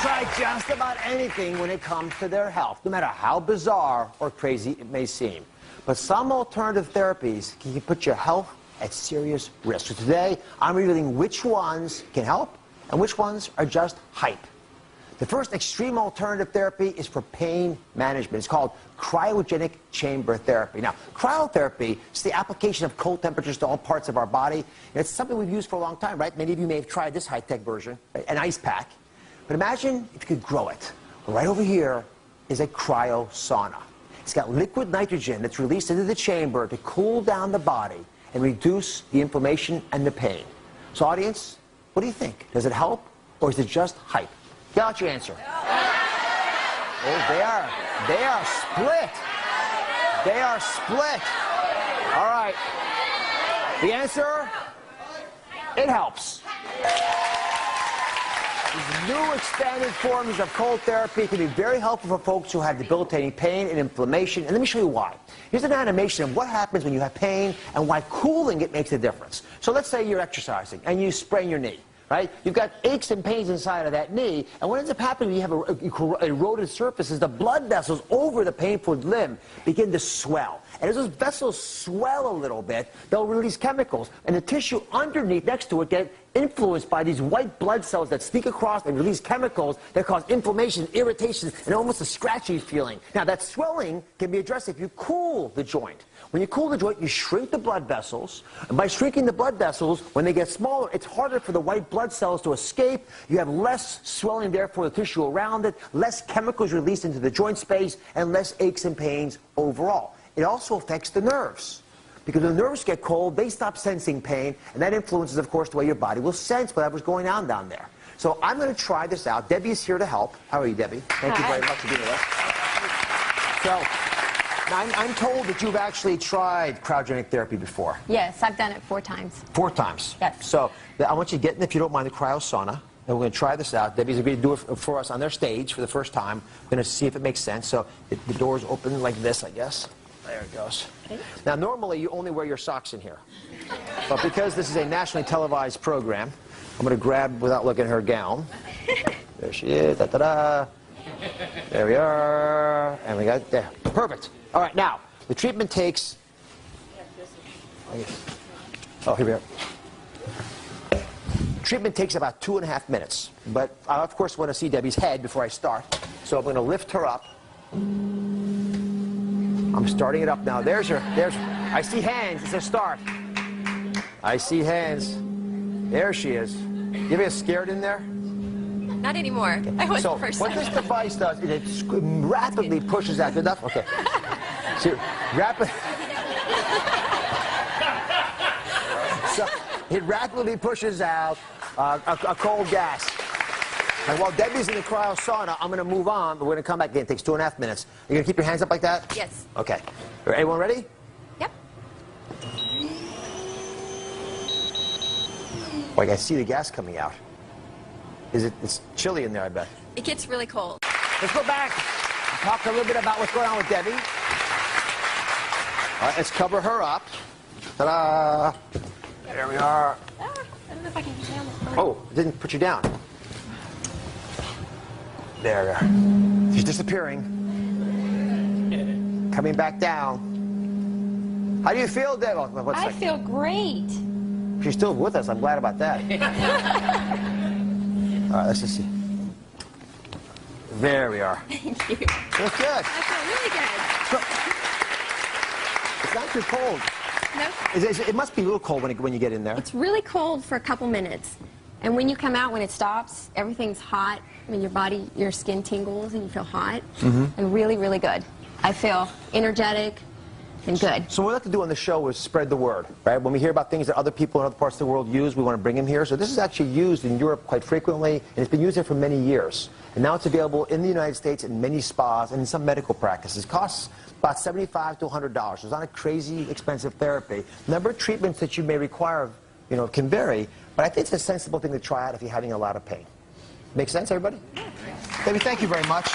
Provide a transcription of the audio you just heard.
try just about anything when it comes to their health, no matter how bizarre or crazy it may seem. But some alternative therapies can put your health at serious risk. So today, I'm revealing which ones can help and which ones are just hype. The first extreme alternative therapy is for pain management. It's called cryogenic chamber therapy. Now, cryotherapy is the application of cold temperatures to all parts of our body. And it's something we've used for a long time, right? Many of you may have tried this high-tech version, an ice pack. But imagine if you could grow it. Right over here is a cryo sauna. It's got liquid nitrogen that's released into the chamber to cool down the body and reduce the inflammation and the pain. So, audience, what do you think? Does it help, or is it just hype? Get out your answer. Oh, they are split. They are split. All right. The answer? It helps. These new expanded forms of cold therapy can be very helpful for folks who have debilitating pain and inflammation. And let me show you why. Here's an animation of what happens when you have pain and why cooling it makes a difference. So let's say you're exercising and you sprain your knee. Right? You've got aches and pains inside of that knee, and what ends up happening when you have a eroded surface is the blood vessels over the painful limb begin to swell. And as those vessels swell a little bit, they'll release chemicals, and the tissue underneath next to it get influenced by these white blood cells that sneak across and release chemicals that cause inflammation, irritation, and almost a scratchy feeling. Now, that swelling can be addressed if you cool the joint. When you cool the joint, you shrink the blood vessels. And by shrinking the blood vessels, when they get smaller, it's harder for the white blood cells to escape. You have less swelling, therefore, the tissue around it, less chemicals released into the joint space, and less aches and pains overall. It also affects the nerves. Because when the nerves get cold, they stop sensing pain, and that influences, of course, the way your body will sense whatever's going on down there. So I'm going to try this out. Debbie is here to help. How are you, Debbie? Thank you very much for being with us. So, now I'm told that you've actually tried cryogenic therapy before. Yes, I've done it 4 times. 4 times? Yes. So I want you to get in, if you don't mind, the cryo sauna. And we're going to try this out. Debbie's agreed to do it for us on their stage for the first time. We're going to see if it makes sense. So the door's open like this, I guess. There it goes. Okay. Now, normally, you only wear your socks in here. But because this is a nationally televised program, I'm going to grab, without looking at her gown. There she is. Da-da-da. There we are. And we got it there. Perfect. All right, now, the treatment takes... Oh, here we are. Treatment takes about 2.5 minutes. But I, of course, want to see Debbie's head before I start. So I'm going to lift her up. I'm starting it up now. There's I see hands. It's a start. I see hands. There she is. You ever get scared in there? Not anymore. I was the first time. What this device does is it rapidly pushes out. Good enough? Okay. So, so it rapidly pushes out a cold gas. And while Debbie's in the cryo sauna, I'm going to move on, but we're going to come back again. It takes 2.5 minutes. You're going to keep your hands up like that? Yes. Okay. Everyone ready? Yep. Oh, I can see the gas coming out. It's chilly in there, I bet. It gets really cold. Let's go back and talk a little bit about what's going on with Debbie. All right, let's cover her up. Ta-da! There we are. I don't know if I can get down this point. Oh, it didn't put you down. There we are. She's disappearing. Coming back down. How do you feel, Deb? I feel great. She's still with us. I'm glad about that. All right, let's just see. There we are. Thank you. Looks good. I feel really good. It's not too cold. No. It must be a little cold when you get in there. It's really cold for a couple minutes. And when you come out, when it stops, everything's hot. I mean, your body, your skin tingles and you feel hot. And really, really good. I feel energetic and good. So what we like to do on the show is spread the word, right? When we hear about things that other people in other parts of the world use, we want to bring them here. So this is actually used in Europe quite frequently, and it's been used there for many years. And now it's available in the United States in many spas and in some medical practices. It costs about $75 to $100. It's not a crazy expensive therapy. The number of treatments that you may require, can vary, but I think it's a sensible thing to try out if you're having a lot of pain. Make sense, everybody? Debbie, thank you very much.